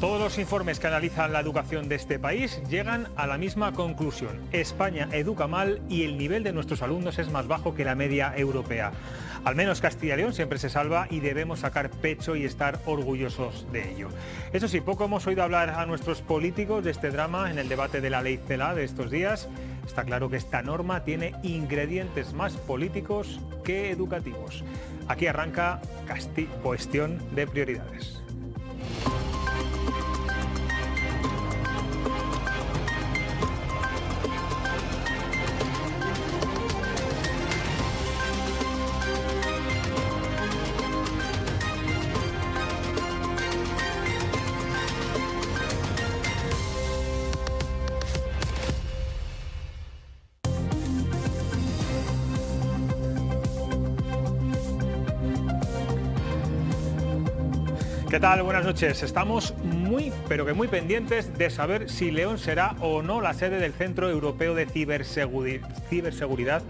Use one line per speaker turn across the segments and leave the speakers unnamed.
Todos los informes que analizan la educación de este país llegan a la misma conclusión. España educa mal y el nivel de nuestros alumnos es más bajo que la media europea. Al menos Castilla y León siempre se salva y debemos sacar pecho y estar orgullosos de ello. Eso sí, poco hemos oído hablar a nuestros políticos de este drama en el debate de la ley CELA de estos días. Está claro que esta norma tiene ingredientes más políticos que educativos. Aquí arranca Cuestión de Prioridades. ¿Qué tal? Buenas noches. Estamos muy pendientes de saber si León será o no la sede del Centro Europeo de Ciberseguridad,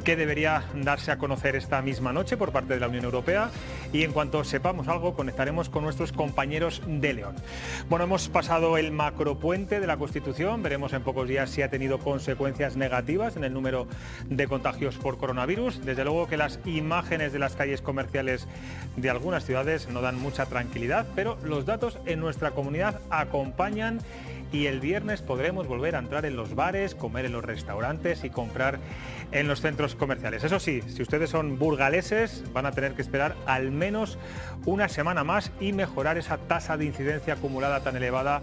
que debería darse a conocer esta misma noche por parte de la Unión Europea, y en cuanto sepamos algo conectaremos con nuestros compañeros de León. Bueno, hemos pasado el macropuente de la Constitución, veremos en pocos días si ha tenido consecuencias negativas en el número de contagios por coronavirus. Desde luego que las imágenes de las calles comerciales de algunas ciudades no dan mucha tranquilidad, pero los datos en nuestra comunidad acompañan y el viernes podremos volver a entrar en los bares, comer en los restaurantes y comprar en los centros comerciales. Eso sí, si ustedes son burgaleses, van a tener que esperar al menos una semana más y mejorar esa tasa de incidencia acumulada tan elevada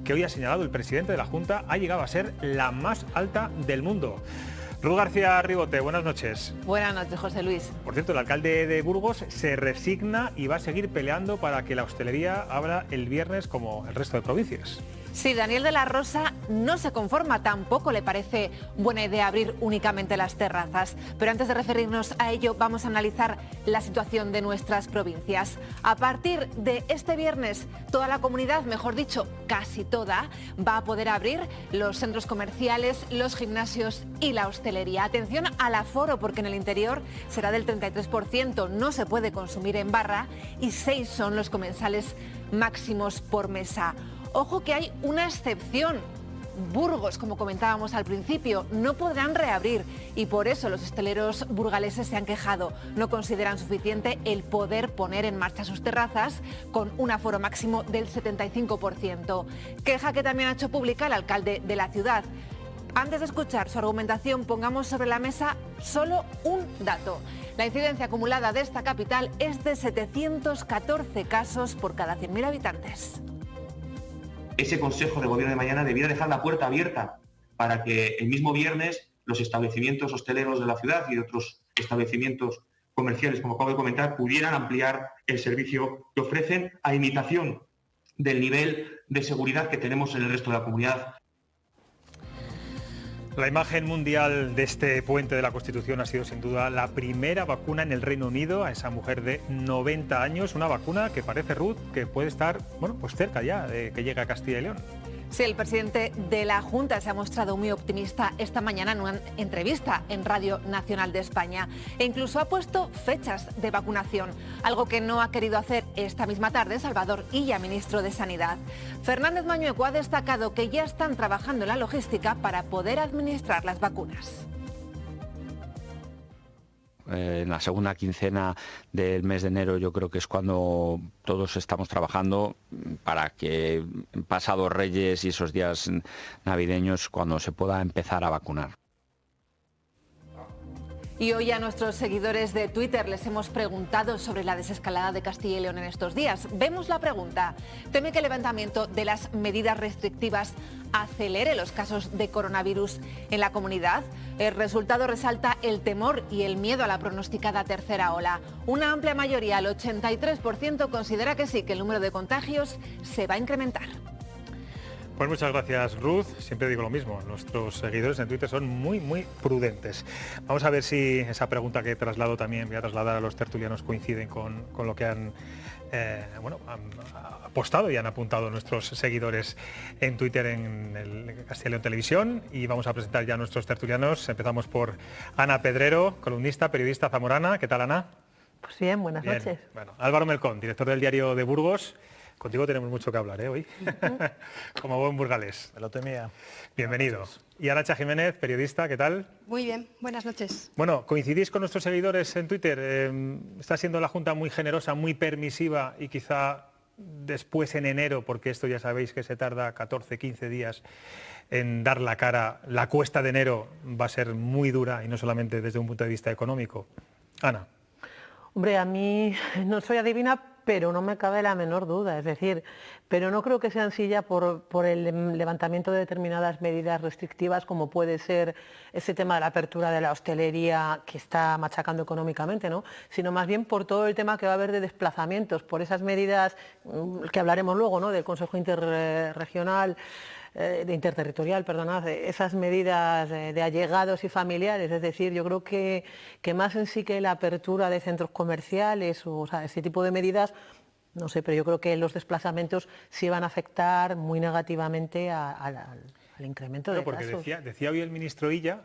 que hoy ha señalado el presidente de la Junta ha llegado a ser la más alta del mundo. Ruth García Ribote, buenas noches.
Buenas noches, José Luis.
Por cierto, el alcalde de Burgos se resigna y va a seguir peleando para que la hostelería abra el viernes como el resto de provincias.
Sí, Daniel de la Rosa no se conforma, tampoco le parece buena idea abrir únicamente las terrazas. Pero antes de referirnos a ello, vamos a analizar la situación de nuestras provincias. A partir de este viernes, toda la comunidad, mejor dicho, casi toda, va a poder abrir los centros comerciales, los gimnasios y la hostelería. Atención al aforo, porque en el interior será del 33%, no se puede consumir en barra y 6 son los comensales máximos por mesa. Ojo que hay una excepción. Burgos, como comentábamos al principio, no podrán reabrir y por eso los hosteleros burgaleses se han quejado. No consideran suficiente el poder poner en marcha sus terrazas con un aforo máximo del 75%. Queja que también ha hecho pública el alcalde de la ciudad. Antes de escuchar su argumentación, pongamos sobre la mesa solo un dato. La incidencia acumulada de esta capital es de 714 casos por cada 100.000 habitantes.
Ese Consejo de Gobierno de mañana debiera dejar la puerta abierta para que el mismo viernes los establecimientos hosteleros de la ciudad y otros establecimientos comerciales, como acabo de comentar, pudieran ampliar el servicio que ofrecen a imitación del nivel de seguridad que tenemos en el resto de la comunidad.
La imagen mundial de este puente de la Constitución ha sido sin duda la primera vacuna en el Reino Unido a esa mujer de 90 años, una vacuna que parece, Ruth, que puede estar pues cerca ya de que llegue a Castilla y León.
Sí, el presidente de la Junta se ha mostrado muy optimista esta mañana en una entrevista en Radio Nacional de España e incluso ha puesto fechas de vacunación, algo que no ha querido hacer esta misma tarde Salvador Illa, ministro de Sanidad. Fernández Mañueco ha destacado que ya están trabajando en la logística para poder administrar las vacunas.
En la segunda quincena del mes de enero yo creo que es cuando todos estamos trabajando para que pasados Reyes y esos días navideños cuando se pueda empezar a vacunar.
Y hoy a nuestros seguidores de Twitter les hemos preguntado sobre la desescalada de Castilla y León en estos días. Vemos la pregunta. ¿Teme que el levantamiento de las medidas restrictivas acelere los casos de coronavirus en la comunidad? El resultado resalta el temor y el miedo a la pronosticada tercera ola. Una amplia mayoría, el 83%, considera que sí, que el número de contagios se va a incrementar.
Pues muchas gracias, Ruth. Siempre digo lo mismo, nuestros seguidores en Twitter son muy prudentes. Vamos a ver si esa pregunta que traslado también, voy a trasladar a los tertulianos, coinciden con lo que han apostado y han apuntado nuestros seguidores en Twitter en el Castilla y León Televisión. Y vamos a presentar ya a nuestros tertulianos. Empezamos por Ana Pedrero, columnista, periodista zamorana. ¿Qué tal, Ana?
Pues bien, buenas noches.
Bueno, Álvaro Melcón, director del Diario de Burgos. Contigo tenemos mucho que hablar, hoy, como buen burgalés.
Me lo temía.
Bienvenido. Y Arantxa Jiménez, periodista, ¿qué tal?
Muy bien, buenas noches.
Bueno, coincidís con nuestros seguidores en Twitter. Está siendo la Junta muy generosa, muy permisiva y quizá después en enero, porque esto ya sabéis que se tarda 14, 15 días en dar la cara. La cuesta de enero va a ser muy dura y no solamente desde un punto de vista económico. Ana.
Hombre, a mí no soy adivina, pero no me cabe la menor duda. Es decir, pero no creo que sea sencilla por el levantamiento de determinadas medidas restrictivas, como puede ser ese tema de la apertura de la hostelería que está machacando económicamente, ¿no? Sino más bien por todo el tema que va a haber de desplazamientos, por esas medidas que hablaremos luego, ¿no? Del Consejo Interterritorial, perdonad, esas medidas de allegados y familiares. Es decir, yo creo que más en sí que la apertura de centros comerciales, o sea, ese tipo de medidas, no sé, pero yo creo que los desplazamientos sí van a afectar muy negativamente al incremento de
porque
casos.
Decía hoy el ministro Illa,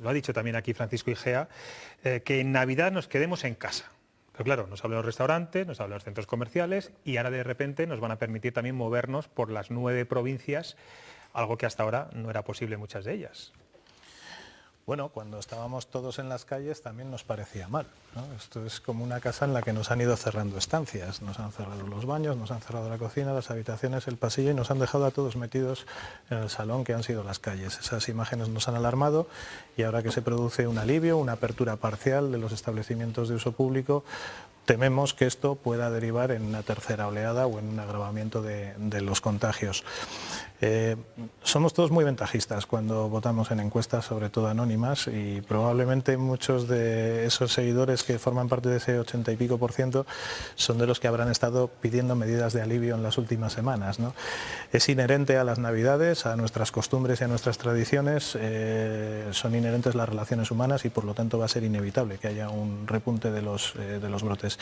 lo ha dicho también aquí Francisco Igea, que en Navidad nos quedemos en casa. Pero claro, nos hablan los restaurantes, nos hablan los centros comerciales y ahora de repente nos van a permitir también movernos por las 9 provincias, algo que hasta ahora no era posible en muchas de ellas.
Bueno, cuando estábamos todos en las calles también nos parecía mal, ¿no? Esto es como una casa en la que nos han ido cerrando estancias, nos han cerrado los baños, nos han cerrado la cocina, las habitaciones, el pasillo y nos han dejado a todos metidos en el salón que han sido las calles. Esas imágenes nos han alarmado y ahora que se produce un alivio, una apertura parcial de los establecimientos de uso público, tememos que esto pueda derivar en una tercera oleada o en un agravamiento de los contagios. Somos todos muy ventajistas cuando votamos en encuestas, sobre todo anónimas, y probablemente muchos de esos seguidores que forman parte de ese 80 y pico % son de los que habrán estado pidiendo medidas de alivio en las últimas semanas, ¿no? Es inherente a las Navidades, a nuestras costumbres y a nuestras tradiciones, son inherentes las relaciones humanas y por lo tanto va a ser inevitable que haya un repunte de los brotes.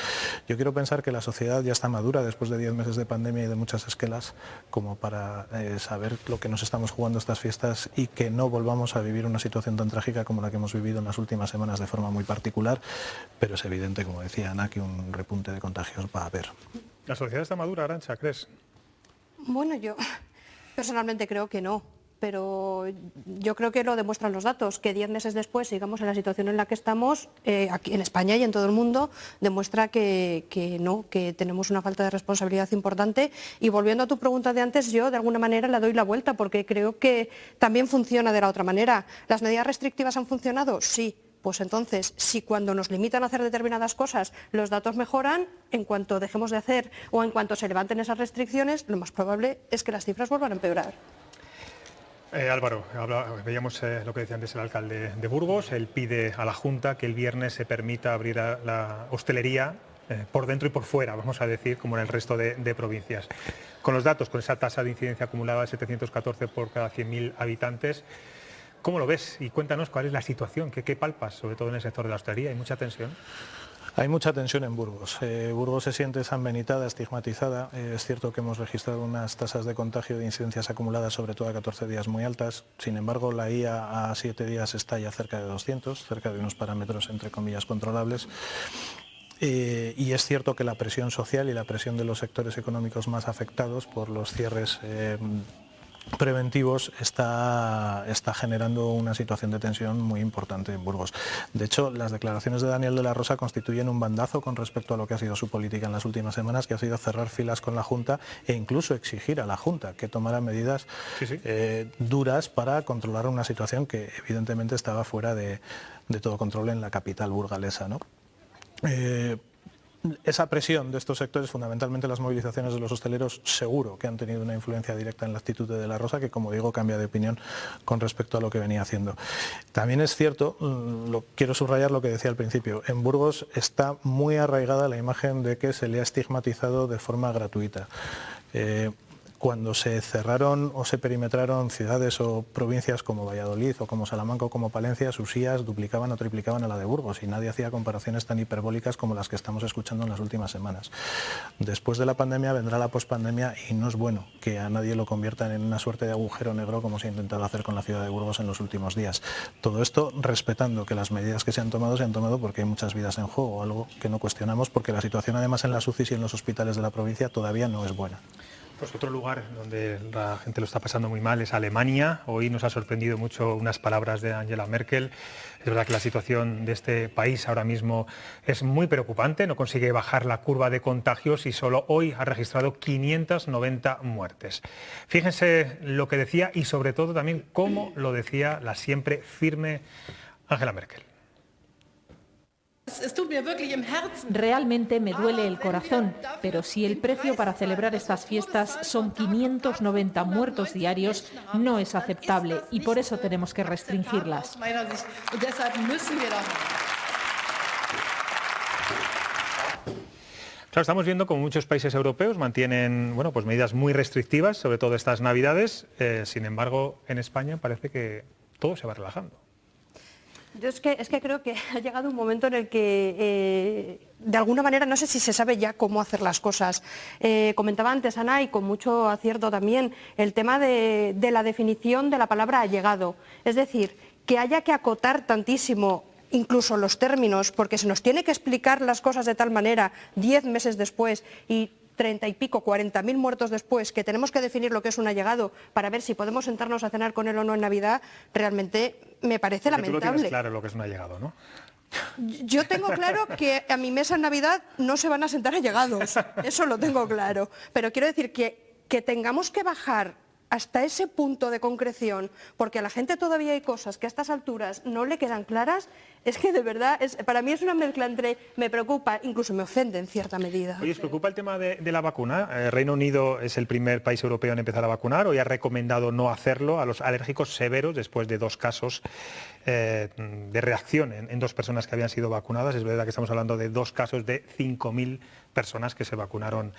Yo quiero pensar que la sociedad ya está madura después de 10 meses de pandemia y de muchas esquelas como para saber lo que nos estamos jugando estas fiestas y que no volvamos a vivir una situación tan trágica como la que hemos vivido en las últimas semanas de forma muy particular, pero es evidente, como decía Ana, que un repunte de contagios va a haber.
¿La sociedad está madura, Arantxa, crees?
Bueno, yo personalmente creo que no, pero yo creo que lo demuestran los datos, que 10 meses después sigamos en la situación en la que estamos, aquí en España y en todo el mundo, demuestra que no, que tenemos una falta de responsabilidad importante. Y volviendo a tu pregunta de antes, yo de alguna manera le doy la vuelta, porque creo que también funciona de la otra manera. ¿Las medidas restrictivas han funcionado? Sí. Pues entonces, si cuando nos limitan a hacer determinadas cosas los datos mejoran, en cuanto dejemos de hacer o en cuanto se levanten esas restricciones, lo más probable es que las cifras vuelvan a empeorar.
Álvaro, veíamos lo que decía antes el alcalde de Burgos. Él pide a la Junta que el viernes se permita abrir la hostelería por dentro y por fuera, vamos a decir, como en el resto de provincias. Con los datos, con esa tasa de incidencia acumulada de 714 por cada 100.000 habitantes, ¿cómo lo ves? Y cuéntanos cuál es la situación, qué palpas, sobre todo en el sector de la hostelería. ¿Hay mucha tensión?
Hay mucha tensión en Burgos. Burgos se siente sanbenitada, estigmatizada. Es cierto que hemos registrado unas tasas de contagio de incidencias acumuladas, sobre todo a 14 días, muy altas. Sin embargo, la IA a 7 días está ya cerca de 200, cerca de unos parámetros, entre comillas, controlables. Y es cierto que la presión social y la presión de los sectores económicos más afectados por los cierres preventivos está generando una situación de tensión muy importante en Burgos. De hecho, las declaraciones de Daniel de la Rosa constituyen un bandazo con respecto a lo que ha sido su política en las últimas semanas, que ha sido cerrar filas con la Junta e incluso exigir a la Junta que tomara medidas duras para controlar una situación que evidentemente estaba fuera de todo control en la capital burgalesa, ¿no? Esa presión de estos sectores, fundamentalmente las movilizaciones de los hosteleros, seguro que han tenido una influencia directa en la actitud de la Rosa, que como digo cambia de opinión con respecto a lo que venía haciendo. También es cierto, quiero subrayar lo que decía al principio, en Burgos está muy arraigada la imagen de que se le ha estigmatizado de forma gratuita. cuando se cerraron o se perimetraron ciudades o provincias como Valladolid o como Salamanca o como Palencia, sus IAs duplicaban o triplicaban a la de Burgos y nadie hacía comparaciones tan hiperbólicas como las que estamos escuchando en las últimas semanas. Después de la pandemia vendrá la pospandemia y no es bueno que a nadie lo conviertan en una suerte de agujero negro como se ha intentado hacer con la ciudad de Burgos en los últimos días. Todo esto respetando que las medidas que se han tomado porque hay muchas vidas en juego, algo que no cuestionamos porque la situación además en las UCIs y en los hospitales de la provincia todavía no es buena.
Pues otro lugar donde la gente lo está pasando muy mal es Alemania. Hoy nos ha sorprendido mucho unas palabras de Angela Merkel. Es verdad que la situación de este país ahora mismo es muy preocupante, no consigue bajar la curva de contagios y solo hoy ha registrado 590 muertes. Fíjense lo que decía y sobre todo también cómo lo decía la siempre firme Angela Merkel.
Realmente me duele el corazón, pero si el precio para celebrar estas fiestas son 590 muertos diarios, no es aceptable y por eso tenemos que restringirlas.
Claro, estamos viendo como muchos países europeos mantienen pues medidas muy restrictivas, sobre todo estas Navidades. Sin embargo, en España parece que todo se va relajando.
Yo es que creo que ha llegado un momento en el que, de alguna manera, no sé si se sabe ya cómo hacer las cosas. Comentaba antes Ana, y con mucho acierto también, el tema de la definición de la palabra allegado. Es decir, que haya que acotar tantísimo incluso los términos, porque se nos tiene que explicar las cosas de tal manera 10 meses después y 30 y pico, 40.000 muertos después, que tenemos que definir lo que es un allegado para ver si podemos sentarnos a cenar con él o no en Navidad, realmente me parece lamentable.
Tú lo tienes claro lo que es un allegado, ¿no?
Yo tengo claro que a mi mesa en Navidad no se van a sentar allegados, eso lo tengo claro, pero quiero decir que tengamos que bajar hasta ese punto de concreción, porque a la gente todavía hay cosas que a estas alturas no le quedan claras, es que de verdad, para mí es una mezcla entre me preocupa, incluso me ofende en cierta medida.
Oye, ¿os preocupa el tema de la vacuna? Reino Unido es el primer país europeo en empezar a vacunar, hoy ha recomendado no hacerlo a los alérgicos severos después de 2 casos de reacción en 2 personas que habían sido vacunadas. Es verdad que estamos hablando de 2 casos de 5.000 personas que se vacunaron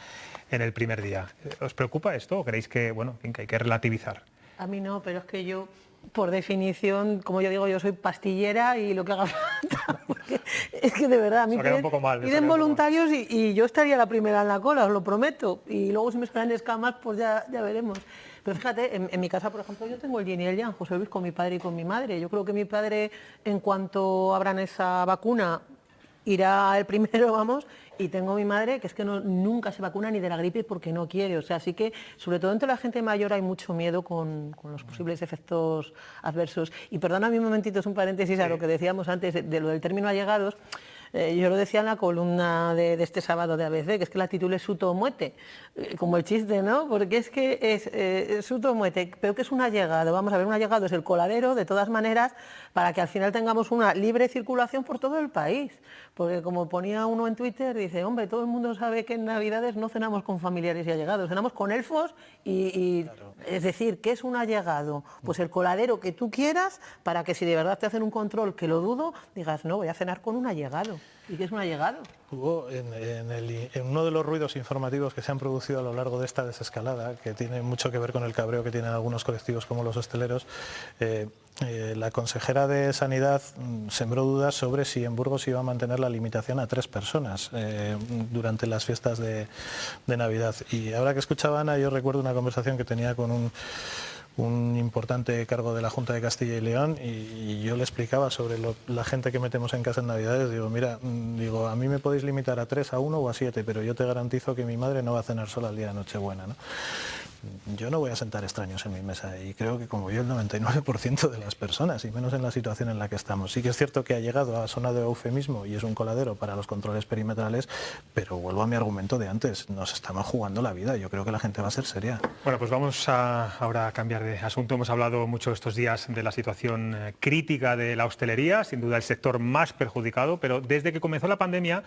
en el primer día. ¿Os preocupa esto o creéis que, que hay que relativizar?
A mí no, pero es que yo, por definición, como yo digo, yo soy pastillera y lo que haga falta, porque es que de verdad, a mí piden voluntarios y yo estaría la primera en la cola, os lo prometo, y luego si me esperan escamas, pues ya veremos. Pero fíjate, en mi casa, por ejemplo, yo tengo el yin y el yang, José Luis, con mi padre y con mi madre. Yo creo que mi padre, en cuanto abran esa vacuna, irá el primero, vamos, y tengo mi madre que es que nunca se vacuna ni de la gripe porque no quiere, o sea, así que sobre todo entre la gente mayor hay mucho miedo con los posibles efectos adversos. Y perdóname un momentito, es un paréntesis a lo que decíamos antes de lo del término allegados. Yo lo decía en la columna de este sábado de ABC, que es que la título es suto o muete, como el chiste, ¿no? Porque es que es suto o muete, pero que es un allegado. Vamos a ver, un allegado es el coladero, de todas maneras, para que al final tengamos una libre circulación por todo el país. Porque como ponía uno en Twitter, dice, hombre, todo el mundo sabe que en Navidades no cenamos con familiares y allegados, cenamos con elfos y claro. Es decir, ¿qué es un allegado? Pues el coladero que tú quieras para que si de verdad te hacen un control, que lo dudo, digas, no, voy a cenar con un allegado. ¿Y qué es un allegado?
Hubo en uno de los ruidos informativos que se han producido a lo largo de esta desescalada, que tiene mucho que ver con el cabreo que tienen algunos colectivos como los hosteleros, la consejera de Sanidad sembró dudas sobre si en Burgos iba a mantener la limitación a 3 personas durante las fiestas de Navidad. Y ahora que escuchaba a Ana, yo recuerdo una conversación que tenía con un importante cargo de la Junta de Castilla y León y yo le explicaba sobre la gente que metemos en casa en Navidades. Digo, mira, a mí me podéis limitar a 3, a 1 o a 7, pero yo te garantizo que mi madre no va a cenar sola el día de Nochebuena, ¿no? Yo no voy a sentar extraños en mi mesa y creo que como yo el 99% de las personas, y menos en la situación en la que estamos. Sí que es cierto que ha sonado eufemismo y es un coladero para los controles perimetrales, pero vuelvo a mi argumento de antes, nos estamos jugando la vida, yo creo que la gente va a ser seria.
Bueno, pues vamos ahora a cambiar de asunto. Hemos hablado mucho estos días de la situación crítica de la hostelería, sin duda el sector más perjudicado, pero desde que comenzó la pandemia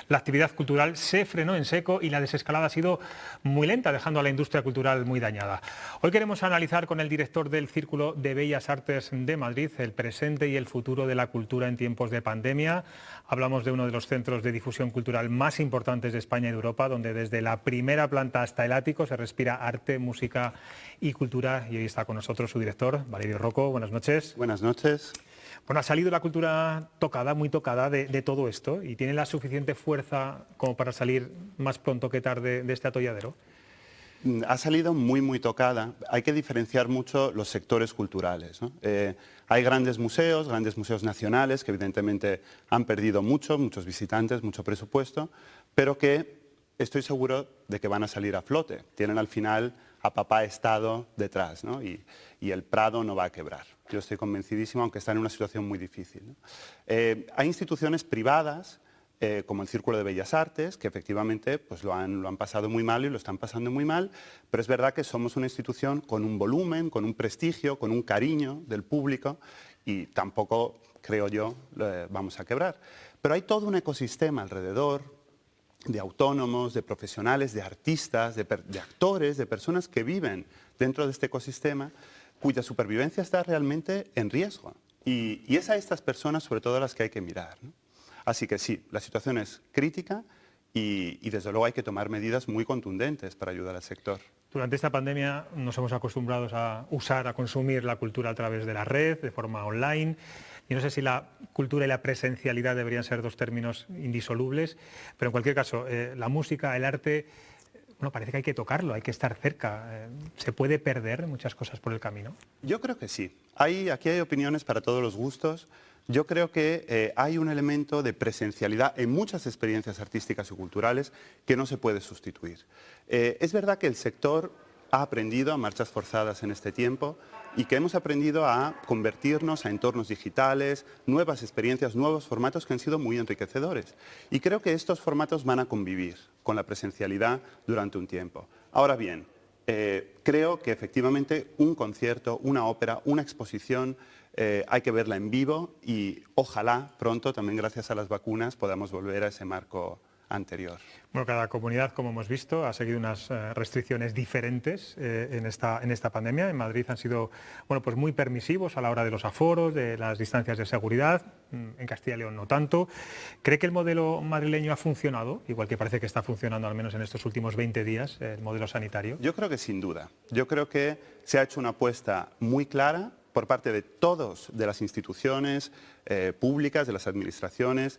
la actividad cultural se frenó en seco y la desescalada ha sido muy lenta, dejando a la industria cultural muy dañada. acompañada. Hoy queremos analizar con el director del Círculo de Bellas Artes de Madrid el presente y el futuro de la cultura en tiempos de pandemia. Hablamos de uno de los centros de difusión cultural más importantes de España y de Europa, donde desde la primera planta hasta el ático se respira arte, música y cultura. Y hoy está con nosotros su director, Valerio Rocco. Buenas noches.
Buenas noches.
Bueno, ha salido la cultura tocada, muy tocada de todo esto, y tiene la suficiente fuerza como para salir más pronto que tarde de este atolladero.
Ha salido muy tocada. Hay que diferenciar mucho los sectores culturales, ¿no? Hay grandes museos nacionales que evidentemente han perdido muchos visitantes, mucho presupuesto, pero que estoy seguro de que van a salir a flote. Tienen al final a papá Estado detrás, ¿no? y el Prado no va a quebrar. Yo estoy convencidísimo, aunque está en una situación muy difícil, ¿no? Hay instituciones privadas, como el Círculo de Bellas Artes, que efectivamente pues, lo han pasado muy mal y lo están pasando muy mal, pero es verdad que somos una institución con un volumen, con un prestigio, con un cariño del público y tampoco, creo yo, vamos a quebrar. Pero hay todo un ecosistema alrededor de autónomos, de profesionales, de artistas, de actores, de personas que viven dentro de este ecosistema cuya supervivencia está realmente en riesgo. Y es a estas personas sobre todo a las que hay que mirar, ¿no? Así que sí, la situación es crítica y desde luego hay que tomar medidas muy contundentes para ayudar al sector.
Durante esta pandemia nos hemos acostumbrado a consumir la cultura a través de la red, de forma online. Yo no sé si la cultura y la presencialidad deberían ser dos términos indisolubles, pero en cualquier caso, la música, el arte, bueno, parece que hay que tocarlo, hay que estar cerca. ¿Se puede perder muchas cosas por el camino?
Yo creo que sí. Aquí hay opiniones para todos los gustos. Yo creo que hay un elemento de presencialidad en muchas experiencias artísticas y culturales que no se puede sustituir. Es verdad que el sector ha aprendido a marchas forzadas en este tiempo y que hemos aprendido a convertirnos a entornos digitales, nuevas experiencias, nuevos formatos que han sido muy enriquecedores. Y creo que estos formatos van a convivir con la presencialidad durante un tiempo. Ahora bien, creo que efectivamente un concierto, una ópera, una exposición, hay que verla en vivo y ojalá pronto, también gracias a las vacunas, podamos volver a ese marco anterior.
Bueno, cada comunidad, como hemos visto, ha seguido unas restricciones diferentes en esta pandemia. En Madrid han sido pues muy permisivos a la hora de los aforos, de las distancias de seguridad. En Castilla y León no tanto. ¿Cree que el modelo madrileño ha funcionado? Igual que parece que está funcionando al menos en estos últimos 20 días, el modelo sanitario.
Yo creo que sin duda. Yo creo que se ha hecho una apuesta muy clara por parte de todas las instituciones públicas, de las administraciones,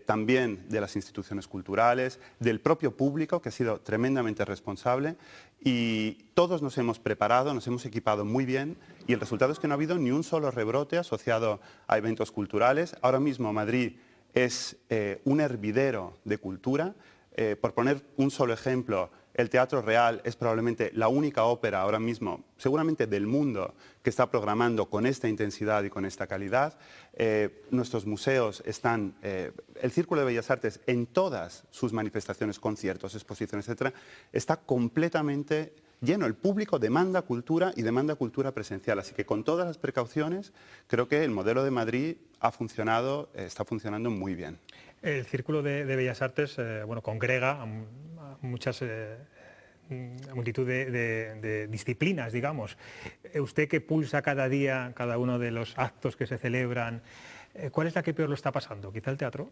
también de las instituciones culturales, del propio público, que ha sido tremendamente responsable, y todos nos hemos preparado, nos hemos equipado muy bien, y el resultado es que no ha habido ni un solo rebrote asociado a eventos culturales. Ahora mismo Madrid es un hervidero de cultura. Por poner un solo ejemplo, el Teatro Real es probablemente la única ópera ahora mismo, seguramente del mundo, que está programando con esta intensidad y con esta calidad. Nuestros museos están, el Círculo de Bellas Artes en todas sus manifestaciones, conciertos, exposiciones, etcétera, está completamente lleno. El público demanda cultura y demanda cultura presencial. Así que con todas las precauciones, creo que el modelo de Madrid está funcionando muy bien.
El Círculo de Bellas Artes congrega a multitud de disciplinas, digamos. Usted que pulsa cada día cada uno de los actos que se celebran, ¿cuál es la que peor lo está pasando? ¿Quizá el teatro?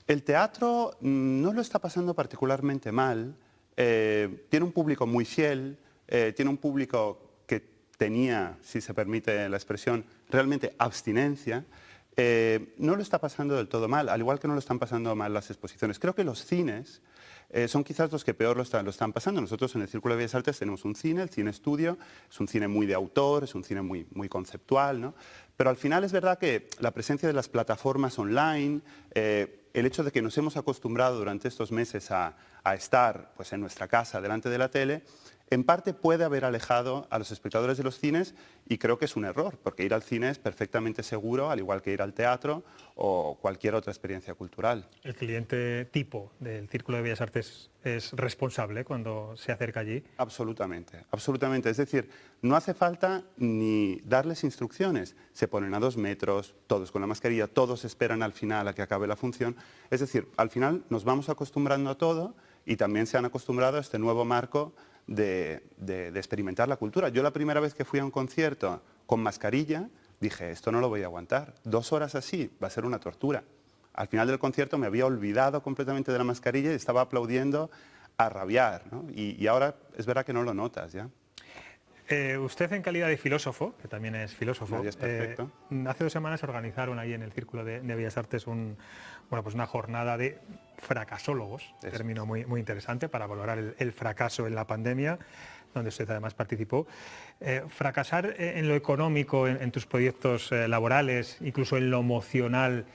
El teatro no lo está pasando particularmente mal. Tiene un público muy fiel, tiene un público que tenía, si se permite la expresión, realmente abstinencia. No lo está pasando del todo mal, al igual que no lo están pasando mal las exposiciones. Creo que los cines son quizás los que peor lo están pasando. Nosotros en el Círculo de Bellas Artes tenemos un cine, el Cine Estudio, es un cine muy de autor, es un cine muy conceptual, ¿no? Pero al final es verdad que la presencia de las plataformas online, el hecho de que nos hemos acostumbrado durante estos meses a estar pues, en nuestra casa delante de la tele, en parte puede haber alejado a los espectadores de los cines y creo que es un error, porque ir al cine es perfectamente seguro, al igual que ir al teatro o cualquier otra experiencia cultural.
¿El cliente tipo del Círculo de Bellas Artes es responsable cuando se acerca allí?
Absolutamente, absolutamente. Es decir, no hace falta ni darles instrucciones. Se ponen a 2 metros, todos con la mascarilla, todos esperan al final a que acabe la función. Es decir, al final nos vamos acostumbrando a todo y también se han acostumbrado a este nuevo marco de experimentar la cultura. Yo la primera vez que fui a un concierto con mascarilla, dije, esto no lo voy a aguantar. 2 horas así va a ser una tortura. Al final del concierto me había olvidado completamente de la mascarilla y estaba aplaudiendo a rabiar, ¿no? Y ahora es verdad que no lo notas ya.
Usted en calidad de filósofo, que también es filósofo,
Es perfecto.
hace 2 semanas organizaron ahí en el Círculo de Bellas Artes una jornada de fracasólogos, término muy interesante para valorar el fracaso en la pandemia, donde usted además participó. Fracasar en lo económico, en tus proyectos laborales, incluso en lo emocional,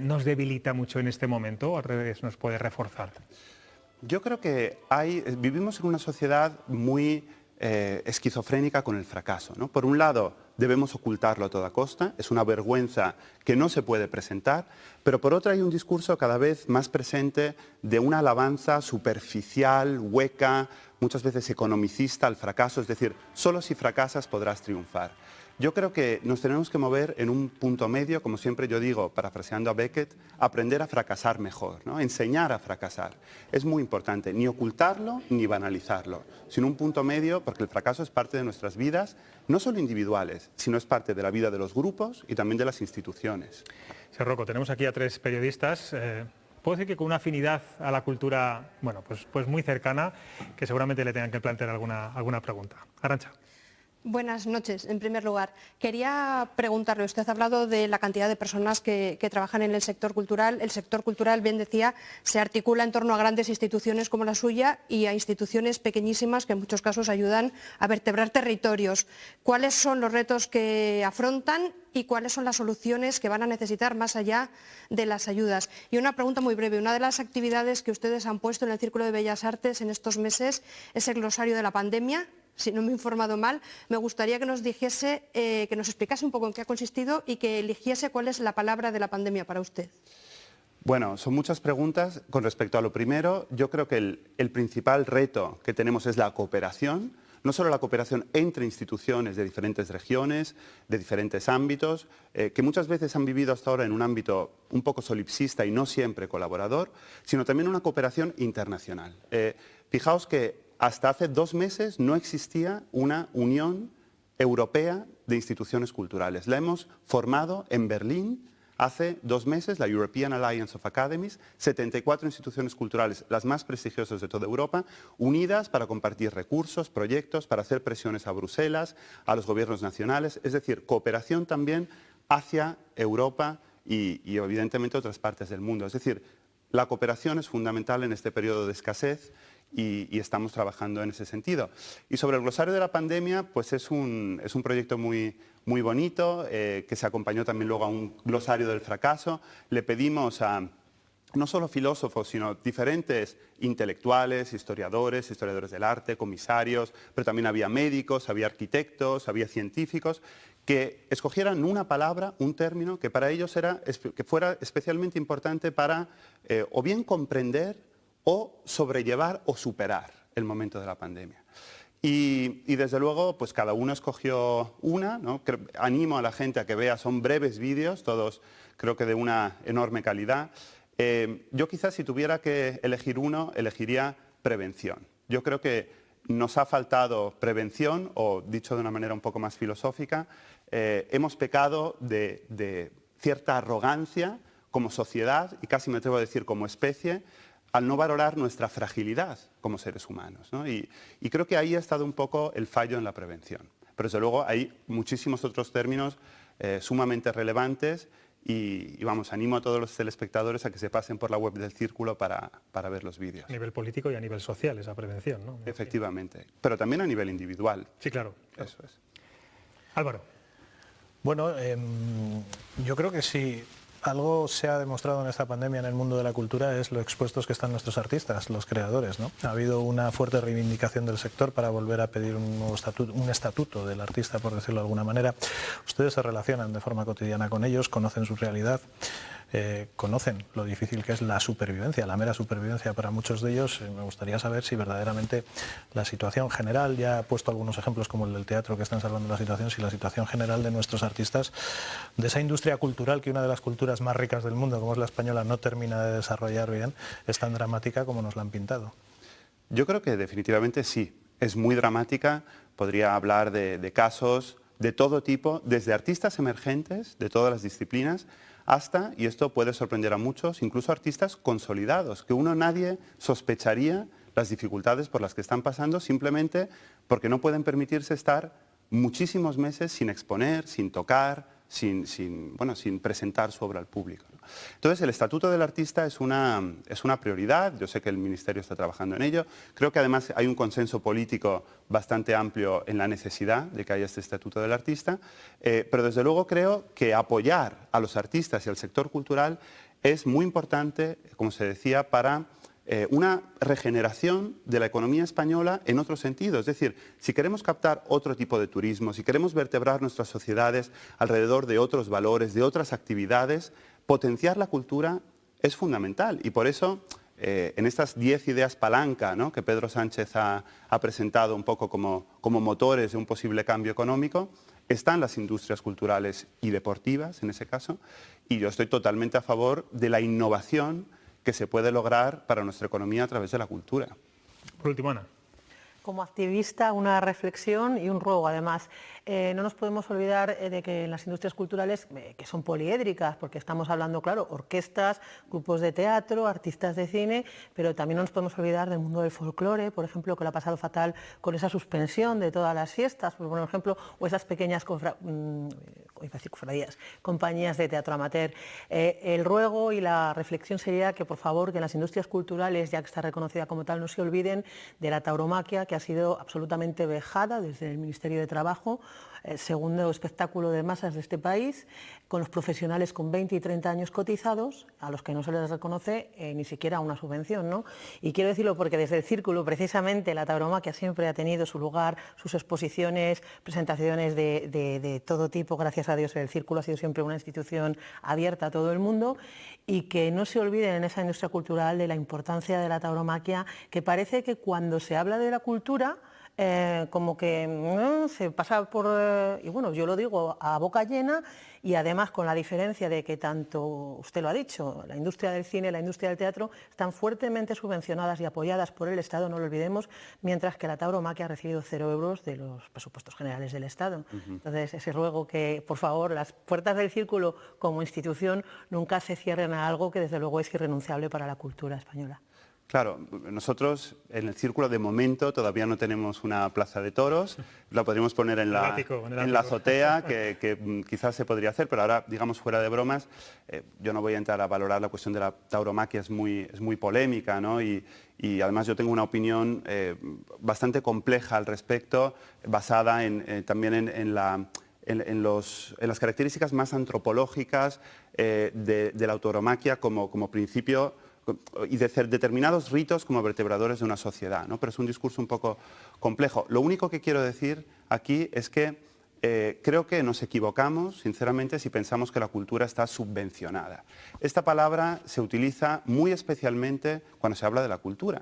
¿nos debilita mucho en este momento o al revés nos puede reforzar?
Yo creo que vivimos en una sociedad muy esquizofrénica con el fracaso, ¿no? Por un lado, debemos ocultarlo a toda costa, es una vergüenza que no se puede presentar, pero por otra hay un discurso cada vez más presente de una alabanza superficial, hueca, muchas veces economicista al fracaso, es decir, solo si fracasas podrás triunfar. Yo creo que nos tenemos que mover en un punto medio, como siempre yo digo, parafraseando a Beckett, aprender a fracasar mejor, ¿no? Enseñar a fracasar. Es muy importante, ni ocultarlo ni banalizarlo, sino un punto medio, porque el fracaso es parte de nuestras vidas, no solo individuales, sino es parte de la vida de los grupos y también de las instituciones.
Señor Rocco, tenemos aquí a 3 periodistas. Puedo decir que con una afinidad a la cultura, pues muy cercana, que seguramente le tengan que plantear alguna pregunta. Arantxa.
Buenas noches. En primer lugar, quería preguntarle, usted ha hablado de la cantidad de personas que trabajan en el sector cultural. El sector cultural, bien decía, se articula en torno a grandes instituciones como la suya y a instituciones pequeñísimas que en muchos casos ayudan a vertebrar territorios. ¿Cuáles son los retos que afrontan y cuáles son las soluciones que van a necesitar más allá de las ayudas? Y una pregunta muy breve. Una de las actividades que ustedes han puesto en el Círculo de Bellas Artes en estos meses es el glosario de la pandemia. Si no me he informado mal, me gustaría que nos dijese, que nos explicase un poco en qué ha consistido y que eligiese cuál es la palabra de la pandemia para usted.
Bueno, son muchas preguntas. Con respecto a lo primero, yo creo que el principal reto que tenemos es la cooperación, no solo la cooperación entre instituciones de diferentes regiones, de diferentes ámbitos, que muchas veces han vivido hasta ahora en un ámbito un poco solipsista y no siempre colaborador, sino también una cooperación internacional. Fijaos que hasta hace 2 meses no existía una Unión Europea de Instituciones Culturales. La hemos formado en Berlín hace 2 meses, la European Alliance of Academies, 74 instituciones culturales, las más prestigiosas de toda Europa, unidas para compartir recursos, proyectos, para hacer presiones a Bruselas, a los gobiernos nacionales, es decir, cooperación también hacia Europa y evidentemente otras partes del mundo. Es decir, la cooperación es fundamental en este periodo de escasez y estamos trabajando en ese sentido. Y sobre el glosario de la pandemia, pues es un proyecto muy bonito, que se acompañó también luego a un glosario del fracaso. Le pedimos a no solo filósofos, sino diferentes intelectuales, historiadores del arte, comisarios, pero también había médicos, había arquitectos, había científicos, que escogieran una palabra, un término, que para ellos que fuera especialmente importante para o bien comprender o sobrellevar o superar el momento de la pandemia. Y desde luego, pues cada uno escogió una, ¿no? Animo a la gente a que vea, son breves vídeos, todos creo que de una enorme calidad. Yo quizás si tuviera que elegir uno, elegiría prevención. Yo creo que nos ha faltado prevención, o dicho de una manera un poco más filosófica, hemos pecado de cierta arrogancia como sociedad, y casi me atrevo a decir como especie, al no valorar nuestra fragilidad como seres humanos, ¿no? Y creo que ahí ha estado un poco el fallo en la prevención. Pero desde luego hay muchísimos otros términos sumamente relevantes y vamos, animo a todos los telespectadores a que se pasen por la web del Círculo para ver los vídeos.
A nivel político y a nivel social esa prevención, ¿no?
Efectivamente, pero también a nivel individual.
Sí, claro.
Eso es.
Álvaro.
Bueno, yo creo que sí. Algo se ha demostrado en esta pandemia en el mundo de la cultura es lo expuestos que están nuestros artistas, los creadores, ¿no? Ha habido una fuerte reivindicación del sector para volver a pedir un nuevo estatuto del artista, por decirlo de alguna manera. Ustedes se relacionan de forma cotidiana con ellos, conocen su realidad, conocen lo difícil que es la supervivencia, la mera supervivencia para muchos de ellos. Me gustaría saber si verdaderamente la situación general, ya he puesto algunos ejemplos como el del teatro que están salvando la situación, si la situación general de nuestros artistas, de esa industria cultural que una de las culturas más ricas del mundo, como es la española, no termina de desarrollar bien, es tan dramática como nos la han pintado.
Yo creo que definitivamente sí. es muy dramática. Podría hablar de casos de todo tipo, desde artistas emergentes de todas las disciplinas hasta, y esto puede sorprender a muchos, incluso artistas consolidados, que nadie sospecharía las dificultades por las que están pasando simplemente porque no pueden permitirse estar muchísimos meses sin exponer, sin tocar, sin presentar su obra al público. Entonces, el Estatuto del Artista es una prioridad. Yo sé que el Ministerio está trabajando en ello. Creo que además hay un consenso político bastante amplio en la necesidad de que haya este Estatuto del Artista, pero desde luego creo que apoyar a los artistas y al sector cultural es muy importante, como se decía, para una regeneración de la economía española en otro sentido. Es decir, si queremos captar otro tipo de turismo, si queremos vertebrar nuestras sociedades alrededor de otros valores, de otras actividades, potenciar la cultura es fundamental. Y por eso, en estas 10 ideas palanca, ¿no?, que Pedro Sánchez ha presentado un poco como motores de un posible cambio económico, están las industrias culturales y deportivas, en ese caso, y yo estoy totalmente a favor de la innovación que se puede lograr para nuestra economía a través de la cultura.
Por último, Ana.
Como activista, una reflexión y un ruego, además. No nos podemos olvidar de que en las industrias culturales, que son poliédricas, porque estamos hablando, claro, orquestas, grupos de teatro, artistas de cine, pero también no nos podemos olvidar del mundo del folclore, por ejemplo, que lo ha pasado fatal con esa suspensión de todas las fiestas, por ejemplo, o esas pequeñas compañías de teatro amateur. El ruego y la reflexión sería que, por favor, que en las industrias culturales, ya que está reconocida como tal, no se olviden de la tauromaquia, que ha sido absolutamente vejada desde el Ministerio de Trabajo, segundo espectáculo de masas de este país, con los profesionales con 20 y 30 años cotizados, a los que no se les reconoce ni siquiera una subvención, ¿no? Y quiero decirlo porque desde el Círculo, precisamente, la tauromaquia siempre ha tenido su lugar, sus exposiciones, presentaciones de todo tipo. Gracias a Dios, el Círculo ha sido siempre una institución abierta a todo el mundo, y que no se olviden en esa industria cultural de la importancia de la tauromaquia, que parece que cuando se habla de la cultura, como que se pasa por, y bueno, yo lo digo a boca llena, y además con la diferencia de que tanto, usted lo ha dicho, la industria del cine, la industria del teatro están fuertemente subvencionadas y apoyadas por el Estado, no lo olvidemos, mientras que la tauromaquia ha recibido 0 euros de los presupuestos generales del Estado. Entonces, ese ruego que, por favor, las puertas del Círculo como institución nunca se cierren a algo que desde luego es irrenunciable para la cultura española.
Claro, nosotros en el Círculo de momento todavía no tenemos una plaza de toros, la podríamos poner en la azotea, que quizás se podría hacer, pero ahora, digamos, fuera de bromas, yo no voy a entrar a valorar la cuestión de la tauromaquia, es muy polémica, ¿no? Y además yo tengo una opinión bastante compleja al respecto, basada también en las características más antropológicas de la tauromaquia como principio y de determinados ritos como vertebradores de una sociedad, ¿no? Pero es un discurso un poco complejo. Lo único que quiero decir aquí es que creo que nos equivocamos, sinceramente, si pensamos que la cultura está subvencionada. Esta palabra se utiliza muy especialmente cuando se habla de la cultura.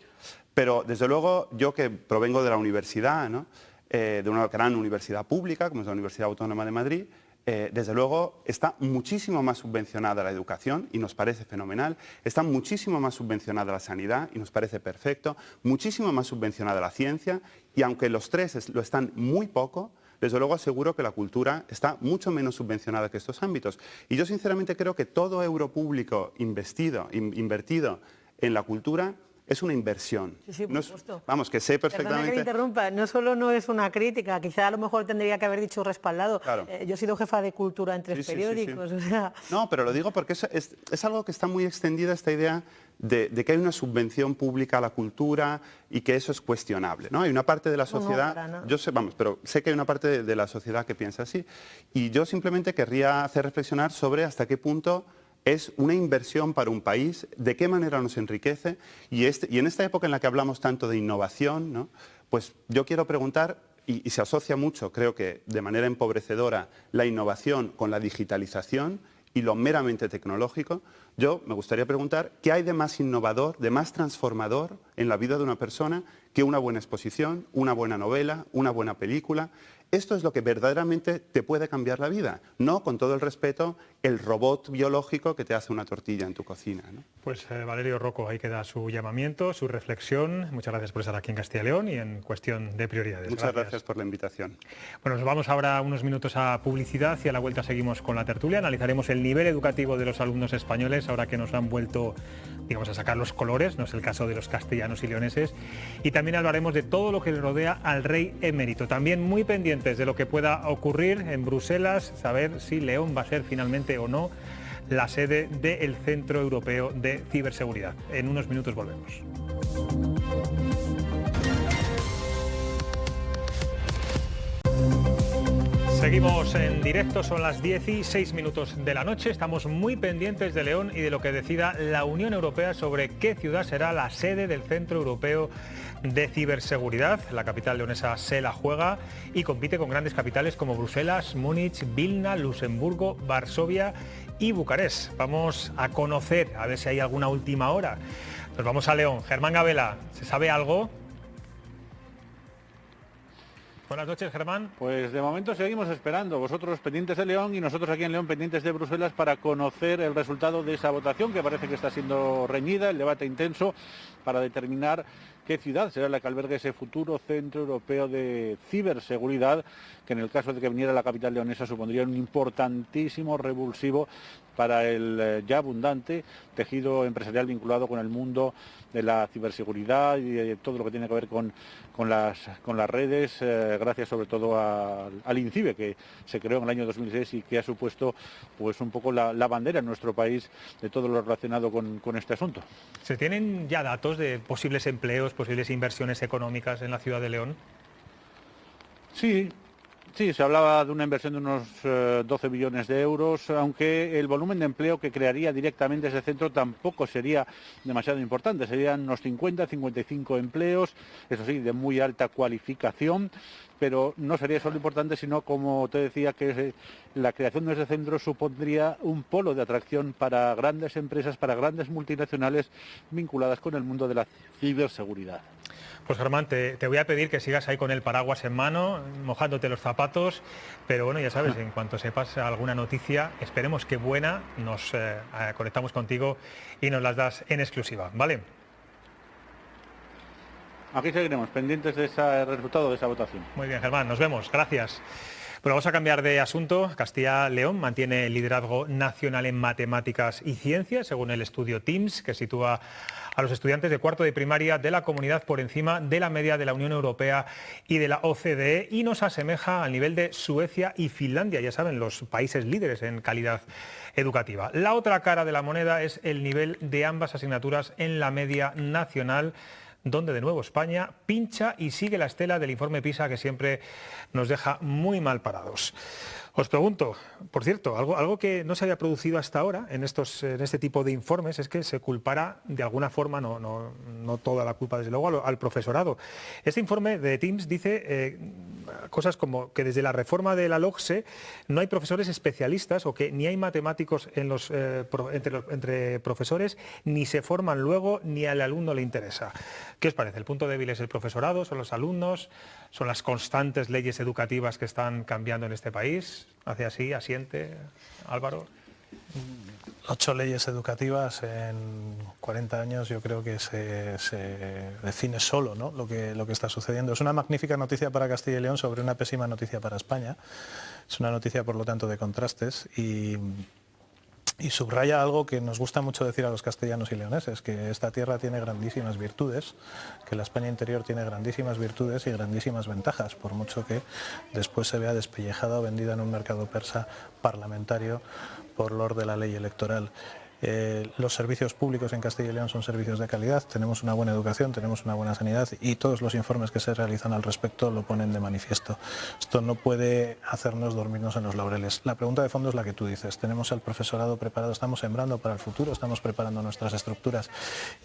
Pero, desde luego, yo que provengo de la universidad, ¿no?, de una gran universidad pública, como es la Universidad Autónoma de Madrid, desde luego está muchísimo más subvencionada la educación y nos parece fenomenal, está muchísimo más subvencionada la sanidad y nos parece perfecto, muchísimo más subvencionada la ciencia, y aunque los tres lo están muy poco, desde luego aseguro que la cultura está mucho menos subvencionada que estos ámbitos. Y yo sinceramente creo que todo euro público invertido en la cultura es una inversión.
Sí, por supuesto.
Vamos, que sé perfectamente...
Perdona que me interrumpa, no solo no es una crítica, quizá a lo mejor tendría que haber dicho respaldado.
Claro.
Yo he sido jefa de cultura en 3 periódicos. O sea...
No, pero lo digo porque es algo que está muy extendida, esta idea de que hay una subvención pública a la cultura y que eso es cuestionable, ¿no? Hay una parte de la sociedad, yo sé, pero sé que hay una parte de la sociedad que piensa así, y yo simplemente querría hacer reflexionar sobre hasta qué punto es una inversión para un país, de qué manera nos enriquece, y en esta época en la que hablamos tanto de innovación, ¿no?, pues yo quiero preguntar, y se asocia mucho, creo que de manera empobrecedora, la innovación con la digitalización y lo meramente tecnológico. Yo me gustaría preguntar, ¿qué hay de más innovador, de más transformador en la vida de una persona que una buena exposición, una buena novela, una buena película? Esto es lo que verdaderamente te puede cambiar la vida, no, con todo el respeto, el robot biológico que te hace una tortilla en tu cocina, ¿no?
Pues Valerio Rocco, ahí queda su llamamiento, su reflexión. Muchas gracias por estar aquí en Castilla y León y en Cuestión de Prioridades.
Muchas gracias por la invitación.
Bueno, nos vamos ahora unos minutos a publicidad y a la vuelta seguimos con la tertulia. Analizaremos el nivel educativo de los alumnos españoles ahora que nos han vuelto, digamos, a sacar los colores, no es el caso de los castellanos y leoneses. Y también hablaremos de todo lo que le rodea al rey emérito. También muy pendientes de lo que pueda ocurrir en Bruselas, saber si León va a ser finalmente o no la sede del Centro Europeo de Ciberseguridad. En unos minutos volvemos. Seguimos en directo, son las 16 minutos de la noche. Estamos muy pendientes de León y de lo que decida la Unión Europea sobre qué ciudad será la sede del Centro Europeo de Ciberseguridad. La capital leonesa se la juega y compite con grandes capitales como Bruselas, Múnich, Vilna, Luxemburgo, Varsovia y Bucarest. Vamos a conocer, a ver si hay alguna última hora. Nos vamos a León. Germán Gabela, ¿se sabe algo? Buenas noches, Germán.
Pues de momento seguimos esperando, vosotros pendientes de León y nosotros aquí en León pendientes de Bruselas para conocer el resultado de esa votación que parece que está siendo reñida, el debate intenso para determinar qué ciudad será la que albergue ese futuro Centro Europeo de Ciberseguridad, que en el caso de que viniera la capital leonesa supondría un importantísimo revulsivo para el ya abundante tejido empresarial vinculado con el mundo de la ciberseguridad y de todo lo que tiene que ver con las redes, gracias sobre todo al INCIBE, que se creó en el año 2006 y que ha supuesto pues un poco la bandera en nuestro país de todo lo relacionado con este asunto.
¿Se tienen ya datos de posibles empleos, posibles inversiones económicas en la ciudad de León?
Sí, se hablaba de una inversión de unos 12 billones de euros, aunque el volumen de empleo que crearía directamente ese centro tampoco sería demasiado importante. Serían unos 55 empleos, eso sí, de muy alta cualificación, pero no sería solo importante, sino, como te decía, que la creación de ese centro supondría un polo de atracción para grandes empresas, para grandes multinacionales vinculadas con el mundo de la ciberseguridad.
Pues Germán, te voy a pedir que sigas ahí con el paraguas en mano, mojándote los zapatos, pero bueno, ya sabes, en cuanto sepas alguna noticia, esperemos que buena, nos conectamos contigo y nos las das en exclusiva, ¿vale?
Aquí seguiremos, pendientes de ese resultado de esa votación.
Muy bien, Germán, nos vemos, gracias. Bueno, vamos a cambiar de asunto. Castilla-León mantiene el liderazgo nacional en matemáticas y ciencias, según el estudio TIMSS, que sitúa a los estudiantes de cuarto de primaria de la comunidad por encima de la media de la Unión Europea y de la OCDE y nos asemeja al nivel de Suecia y Finlandia, ya saben, los países líderes en calidad educativa. La otra cara de la moneda es el nivel de ambas asignaturas en la media nacional, donde de nuevo España pincha y sigue la estela del informe PISA que siempre nos deja muy mal parados. Os pregunto, por cierto, algo que no se había producido hasta ahora en este tipo de informes es que se culpara de alguna forma, no toda la culpa desde luego, al profesorado. Este informe de TIMSS dice cosas como que desde la reforma de la LOGSE no hay profesores especialistas o que ni hay matemáticos entre profesores, ni se forman luego, ni al alumno le interesa. ¿Qué os parece? ¿El punto débil es el profesorado? ¿Son los alumnos? ¿Son las constantes leyes educativas que están cambiando en este país? ¿Hace así, asiente, Álvaro?
8 leyes educativas en 40 años yo creo que se define solo, ¿no?, lo que está sucediendo. Es una magnífica noticia para Castilla y León sobre una pésima noticia para España. Es una noticia, por lo tanto, de contrastes y subraya algo que nos gusta mucho decir a los castellanos y leoneses, que esta tierra tiene grandísimas virtudes, que la España interior tiene grandísimas virtudes y grandísimas ventajas, por mucho que después se vea despellejada o vendida en un mercado persa parlamentario por lor de la ley electoral. Los servicios públicos en Castilla y León son servicios de calidad, tenemos una buena educación, tenemos una buena sanidad y todos los informes que se realizan al respecto lo ponen de manifiesto. Esto no puede hacernos dormirnos en los laureles. La pregunta de fondo es la que tú dices. Tenemos al profesorado preparado, estamos sembrando para el futuro, estamos preparando nuestras estructuras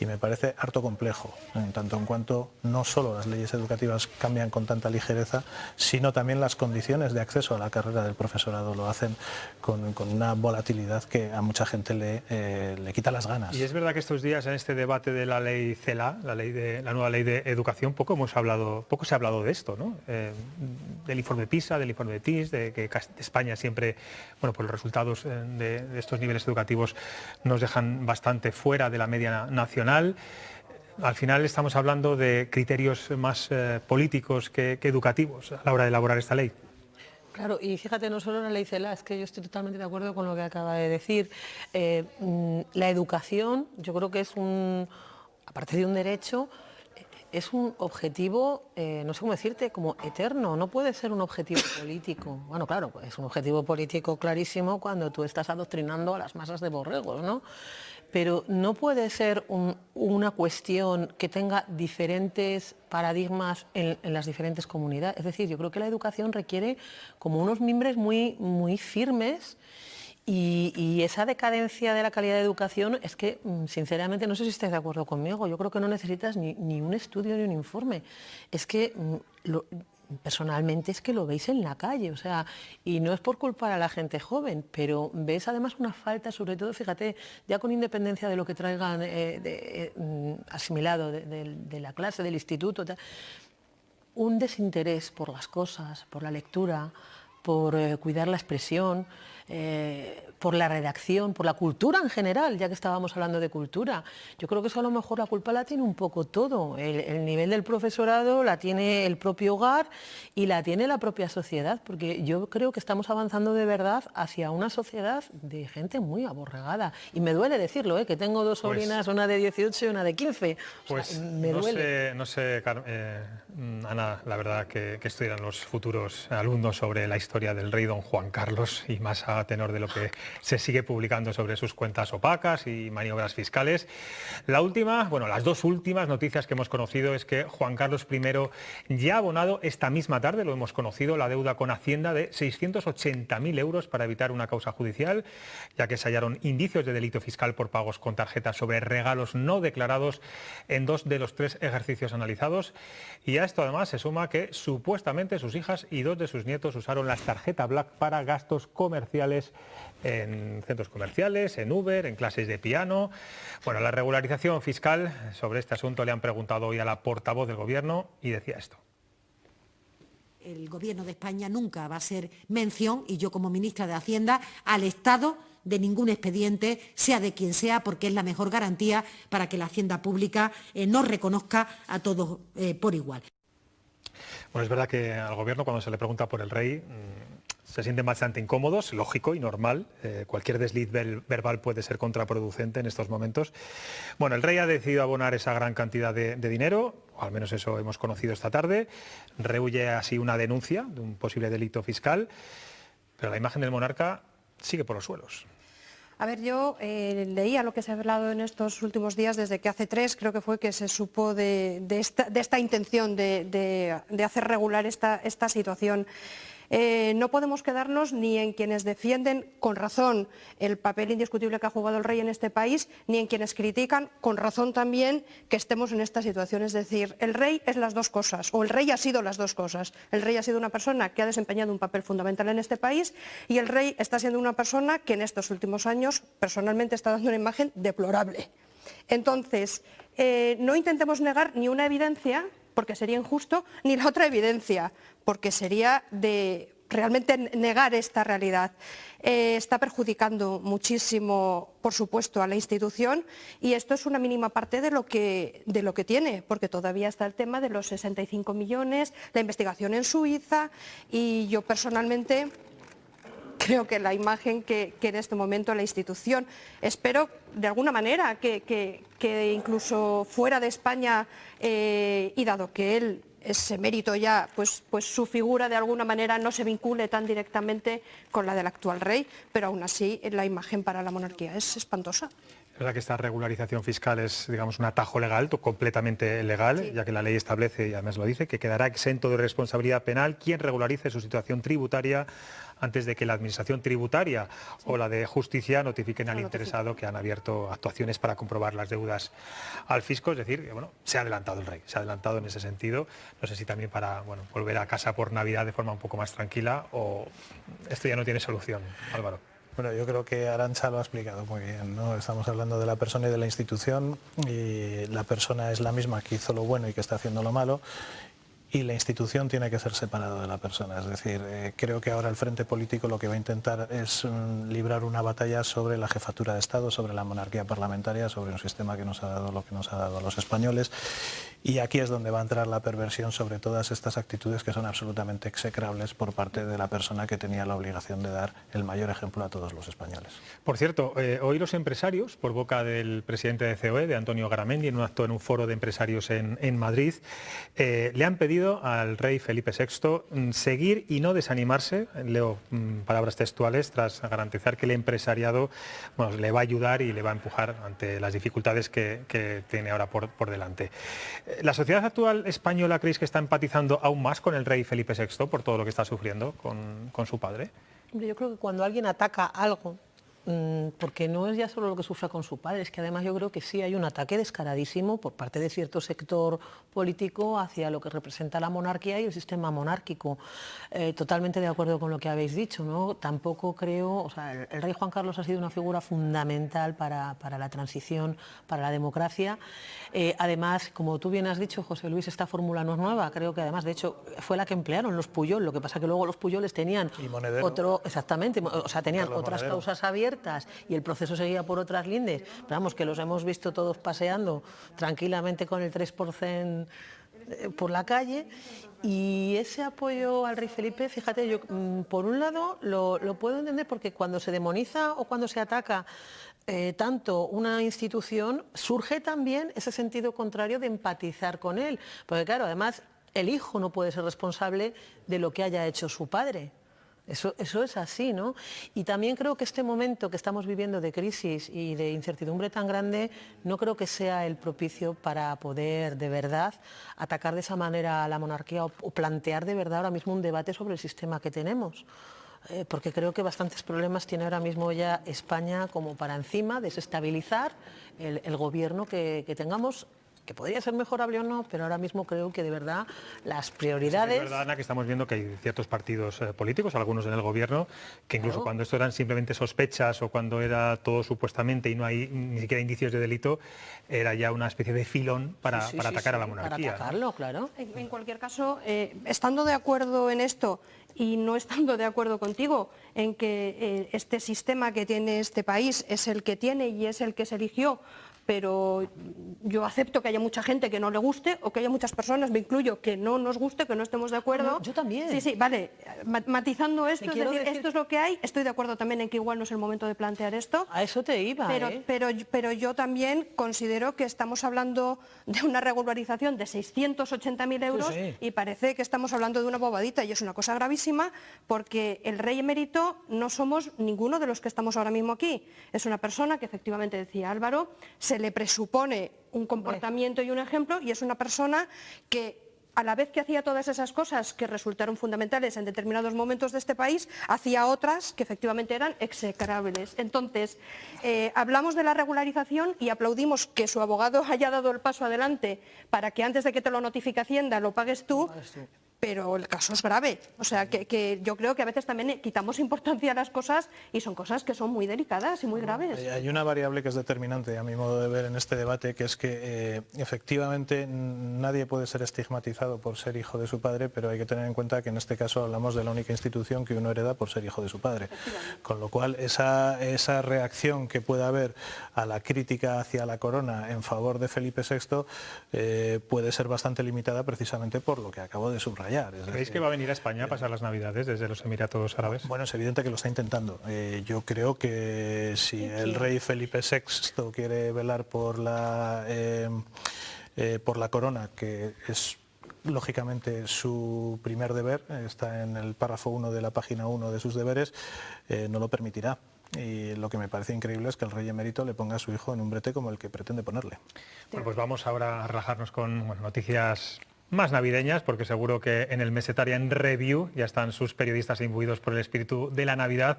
y me parece harto complejo, en tanto en cuanto no solo las leyes educativas cambian con tanta ligereza, sino también las condiciones de acceso a la carrera del profesorado lo hacen con una volatilidad que a mucha gente le le quita las ganas.
Y es verdad que estos días en este debate de la ley CELA, la nueva ley de educación, poco se ha hablado de esto, ¿no? Del informe PISA, del informe de TIS, de que España siempre, bueno, pues los resultados de estos niveles educativos nos dejan bastante fuera de la media nacional. Al final estamos hablando de criterios más políticos que educativos a la hora de elaborar esta ley.
Claro, y fíjate, no solo la ley CELA, es que yo estoy totalmente de acuerdo con lo que acaba de decir. La educación, yo creo que es aparte de un derecho, es un objetivo, no sé cómo decirte, como eterno, no puede ser un objetivo político. Bueno, claro, es un objetivo político clarísimo cuando tú estás adoctrinando a las masas de borregos, ¿no? Pero no puede ser una cuestión que tenga diferentes paradigmas en las diferentes comunidades. Es decir, yo creo que la educación requiere como unos mimbres muy firmes y esa decadencia de la calidad de educación es que, sinceramente, no sé si estáis de acuerdo conmigo, yo creo que no necesitas ni un estudio ni un informe. Es que personalmente es que lo veis en la calle, o sea, y no es por culpar a la gente joven, pero ves además una falta, sobre todo, fíjate, ya con independencia de lo que traigan asimilado de la clase, del instituto, un desinterés por las cosas, por la lectura, por cuidar la expresión, por la redacción, por la cultura en general, ya que estábamos hablando de cultura. Yo creo que eso a lo mejor la culpa la tiene un poco todo. El nivel del profesorado la tiene el propio hogar y la tiene la propia sociedad, porque yo creo que estamos avanzando de verdad hacia una sociedad de gente muy aborregada. Y me duele decirlo, que tengo dos sobrinas, una de 18 y una de 15.
Pues
me duele.
No sé, Ana, la verdad que estudian los futuros alumnos sobre la historia del rey don Juan Carlos, y más a tenor de lo que se sigue publicando sobre sus cuentas opacas y maniobras fiscales. Las dos últimas noticias que hemos conocido es que Juan Carlos I ya ha abonado esta misma tarde, lo hemos conocido, la deuda con Hacienda de 680.000 euros para evitar una causa judicial, ya que se hallaron indicios de delito fiscal por pagos con tarjetas sobre regalos no declarados en 2 de los 3 ejercicios analizados. Y a esto además se suma que supuestamente sus hijas y 2 de sus nietos usaron la tarjeta Black para gastos comerciales en centros comerciales, en Uber, en clases de piano. Bueno, la regularización fiscal, sobre este asunto le han preguntado hoy a la portavoz del Gobierno y decía esto.
El Gobierno de España nunca va a ser mención, y yo como ministra de Hacienda, al Estado de ningún expediente, sea de quien sea, porque es la mejor garantía para que la Hacienda Pública nos reconozca a todos por igual.
Bueno, es verdad que al Gobierno, cuando se le pregunta por el rey, se sienten bastante incómodos, lógico y normal. Cualquier desliz verbal puede ser contraproducente en estos momentos. Bueno, el rey ha decidido abonar esa gran cantidad de dinero, o al menos eso hemos conocido esta tarde. Rehúye así una denuncia de un posible delito fiscal, pero la imagen del monarca sigue por los suelos.
A ver, yo leía lo que se ha hablado en estos últimos días, desde que hace 3 creo que fue que se supo de esta intención de hacer regular esta situación. No podemos quedarnos ni en quienes defienden con razón el papel indiscutible que ha jugado el rey en este país, ni en quienes critican con razón también que estemos en esta situación. Es decir, el rey es las dos cosas, o el rey ha sido las dos cosas. El rey ha sido una persona que ha desempeñado un papel fundamental en este país, y el rey está siendo una persona que en estos últimos años personalmente está dando una imagen deplorable. Entonces, no intentemos negar ni una evidencia, porque sería injusto, ni la otra evidencia, porque sería de realmente negar esta realidad. Está perjudicando muchísimo, por supuesto, a la institución, y esto es una mínima parte de lo que tiene, porque todavía está el tema de los 65 millones, la investigación en Suiza, y yo personalmente creo que la imagen que en este momento la institución, espero de alguna manera que incluso fuera de España, y dado que él ese mérito ya, pues su figura de alguna manera no se vincule tan directamente con la del actual rey, pero aún así la imagen para la monarquía es espantosa.
Es verdad que esta regularización fiscal es, digamos, un atajo legal, completamente legal, sí, ya que la ley establece, y además lo dice, que quedará exento de responsabilidad penal quien regularice su situación tributaria antes de que la Administración Tributaria o la de Justicia notifiquen al interesado que han abierto actuaciones para comprobar las deudas al fisco. Es decir, que bueno, se ha adelantado el rey, se ha adelantado en ese sentido. No sé si también para volver a casa por Navidad de forma un poco más tranquila, o esto ya no tiene solución, Álvaro.
Bueno, yo creo que Arantxa lo ha explicado muy bien, ¿no? Estamos hablando de la persona y de la institución, y la persona es la misma que hizo lo bueno y que está haciendo lo malo, y la institución tiene que ser separada de la persona. Es decir, creo que ahora el frente político lo que va a intentar es librar una batalla sobre la jefatura de Estado, sobre la monarquía parlamentaria, sobre un sistema que nos ha dado lo que nos ha dado a los españoles. Y aquí es donde va a entrar la perversión sobre todas estas actitudes que son absolutamente execrables por parte de la persona que tenía la obligación de dar el mayor ejemplo a todos los españoles.
Por cierto, hoy los empresarios, por boca del presidente de COE, de Antonio Garamendi, en un acto en un foro de empresarios en Madrid, le han pedido al rey Felipe VI seguir y no desanimarse, leo palabras textuales, tras garantizar que el empresariado le va a ayudar y le va a empujar ante las dificultades que tiene ahora por delante. ¿La sociedad actual española creéis que está empatizando aún más con el rey Felipe VI por todo lo que está sufriendo con su padre?
Yo creo que cuando alguien ataca algo, porque no es ya solo lo que sufra con su padre, es que además yo creo que sí hay un ataque descaradísimo por parte de cierto sector político hacia lo que representa la monarquía y el sistema monárquico. Totalmente de acuerdo con lo que habéis dicho, ¿no? Tampoco creo, o sea, el rey Juan Carlos ha sido una figura fundamental para la transición, para la democracia. Además, como tú bien has dicho, José Luis, esta fórmula no es nueva, creo que además, de hecho, fue la que emplearon los Puyol, lo que pasa que luego los Puyoles tenían exactamente, o sea, tenían otras causas abiertas y el proceso seguía por otras lindes, pero vamos, que los hemos visto todos paseando tranquilamente con el 3% por la calle. Y ese apoyo al rey Felipe, fíjate, yo por un lado lo puedo entender, porque cuando se demoniza o cuando se ataca tanto una institución, surge también ese sentido contrario de empatizar con él, porque claro, además el hijo no puede ser responsable de lo que haya hecho su padre. Eso es así, ¿no? Y también creo que este momento que estamos viviendo de crisis y de incertidumbre tan grande, no creo que sea el propicio para poder de verdad atacar de esa manera a la monarquía o plantear de verdad ahora mismo un debate sobre el sistema que tenemos. Porque creo que bastantes problemas tiene ahora mismo ya España como para encima desestabilizar el gobierno que tengamos, que podría ser mejorable o no, pero ahora mismo creo que de verdad las prioridades...
Es verdad, Ana, que estamos viendo que hay ciertos partidos políticos, algunos en el gobierno, que incluso cuando esto eran simplemente sospechas o cuando era todo supuestamente y no hay ni siquiera indicios de delito, era ya una especie de filón para atacar a la monarquía.
Para atacarlo, claro.
En cualquier caso, estando de acuerdo en esto y no estando de acuerdo contigo en que este sistema que tiene este país es el que tiene y es el que se eligió, pero yo acepto que haya mucha gente que no le guste o que haya muchas personas, me incluyo, que no nos guste, que no estemos de acuerdo.
Yo también.
Sí, vale, matizando esto, es decir, esto es lo que hay, estoy de acuerdo también en que igual no es el momento de plantear esto.
A eso te iba,
pero yo también considero que estamos hablando de una regularización de 680.000 euros y parece que estamos hablando de una bobadita y es una cosa gravísima porque el rey emérito no somos ninguno de los que estamos ahora mismo aquí. Es una persona que efectivamente, decía Álvaro, se le presupone un comportamiento y un ejemplo y es una persona que a la vez que hacía todas esas cosas que resultaron fundamentales en determinados momentos de este país, hacía otras que efectivamente eran execrables. Entonces, hablamos de la regularización y aplaudimos que su abogado haya dado el paso adelante para que antes de que te lo notifique Hacienda lo pagues tú. Pero el caso es grave, o sea que yo creo que a veces también quitamos importancia a las cosas y son cosas que son muy delicadas y muy graves.
Hay una variable que es determinante a mi modo de ver en este debate, que es que efectivamente nadie puede ser estigmatizado por ser hijo de su padre, pero hay que tener en cuenta que en este caso hablamos de la única institución que uno hereda por ser hijo de su padre. Con lo cual esa reacción que pueda haber a la crítica hacia la corona en favor de Felipe VI puede ser bastante limitada precisamente por lo que acabo de subrayar.
¿Creéis que va a venir a España a pasar las Navidades desde los Emiratos Árabes?
Bueno, es evidente que lo está intentando. Yo creo que si el rey Felipe VI quiere velar por la corona, que es lógicamente su primer deber, está en el párrafo 1 de la página 1 de sus deberes, no lo permitirá. Y lo que me parece increíble es que el rey emérito le ponga a su hijo en un brete como el que pretende ponerle.
Bueno, pues vamos ahora a relajarnos con noticias más navideñas, porque seguro que en el Mesetarian Review ya están sus periodistas imbuidos por el espíritu de la Navidad,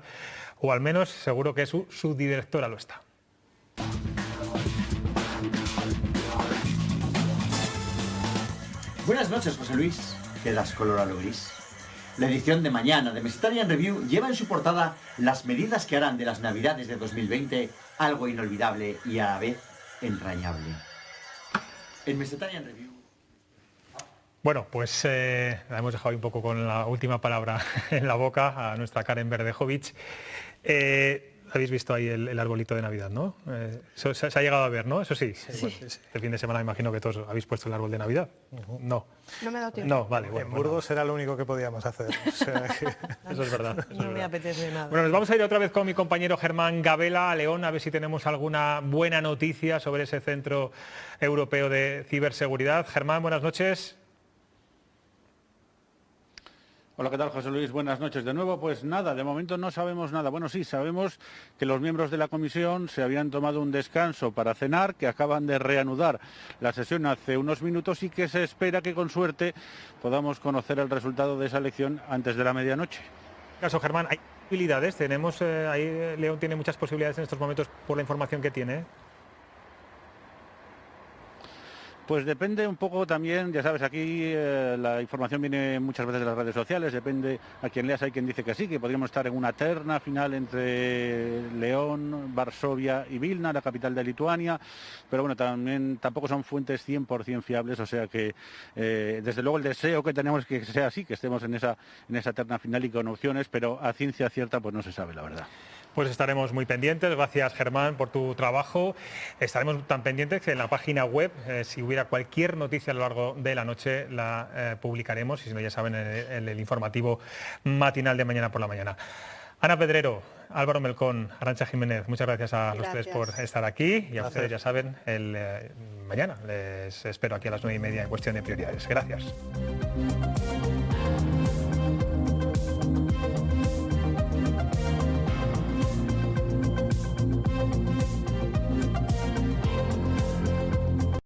o al menos seguro que su subdirectora lo está.
Buenas noches, José Luis, que das color a lo gris. La edición de mañana de Messetarian Review lleva en su portada las medidas que harán de las Navidades de 2020 algo inolvidable y a la vez entrañable. En Messetarian Review...
Bueno, pues la hemos dejado un poco con la última palabra en la boca a nuestra Karen Verdejovic. Habéis visto ahí el arbolito de Navidad, ¿no? Eso se ha llegado a ver, ¿no? Eso sí.
Sí.
Bueno, este fin de semana imagino que todos habéis puesto el árbol de Navidad. No.
No me ha dado tiempo.
No, vale. Bueno,
en Burgos era lo único que podíamos hacer. O sea,
eso es verdad.
No me apetece nada.
Bueno, nos vamos a ir otra vez con mi compañero Germán Gabela a León, a ver si tenemos alguna buena noticia sobre ese Centro Europeo de Ciberseguridad. Germán, buenas noches.
Hola, ¿qué tal, José Luis? Buenas noches. De nuevo, pues nada, de momento no sabemos nada. Bueno, sí, sabemos que los miembros de la comisión se habían tomado un descanso para cenar, que acaban de reanudar la sesión hace unos minutos y que se espera que con suerte podamos conocer el resultado de esa elección antes de la medianoche.
Caso, Germán, ¿hay posibilidades? Tenemos, ahí León tiene muchas posibilidades en estos momentos por la información que tiene.
Pues depende un poco también, ya sabes, aquí la información viene muchas veces de las redes sociales, depende a quien leas, hay quien dice que sí, que podríamos estar en una terna final entre León, Varsovia y Vilna, la capital de Lituania, pero bueno, tampoco son fuentes 100% fiables, o sea que desde luego el deseo que tenemos es que sea así, que estemos en esa terna final y con opciones, pero a ciencia cierta pues no se sabe, la verdad.
Pues estaremos muy pendientes. Gracias, Germán, por tu trabajo. Estaremos tan pendientes que en la página web, si hubiera cualquier noticia a lo largo de la noche, la publicaremos, y si no, ya saben, en el informativo matinal de mañana por la mañana. Ana Pedrero, Álvaro Melcón, Arantxa Jiménez, muchas gracias a los tres por estar aquí, y a ustedes, ya saben, mañana les espero aquí a las 9:30 en Cuestión de Prioridades. Gracias.